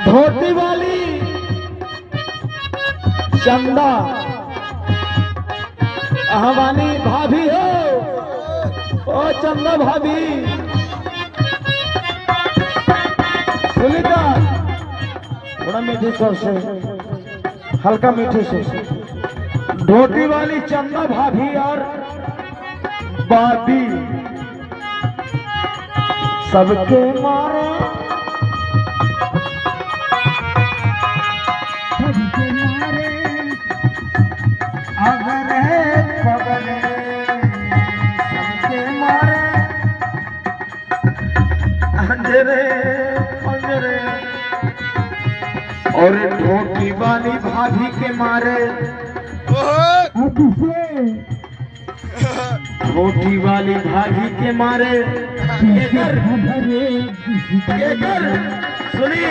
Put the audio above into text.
धोती वाली चंदा हमारी भाभी हो। ओ चंदा भाभी सुनीता थोड़ा मीठे स्वर से, हल्का मीठे स्वर से। धोती वाली चंदा भाभी और बाबी सबके मारे अगर पगले सबके मारे अंधेरे अंधेरे और धोती वाली भाभी के मारे धोती वाली भाभी के मारे सुनिए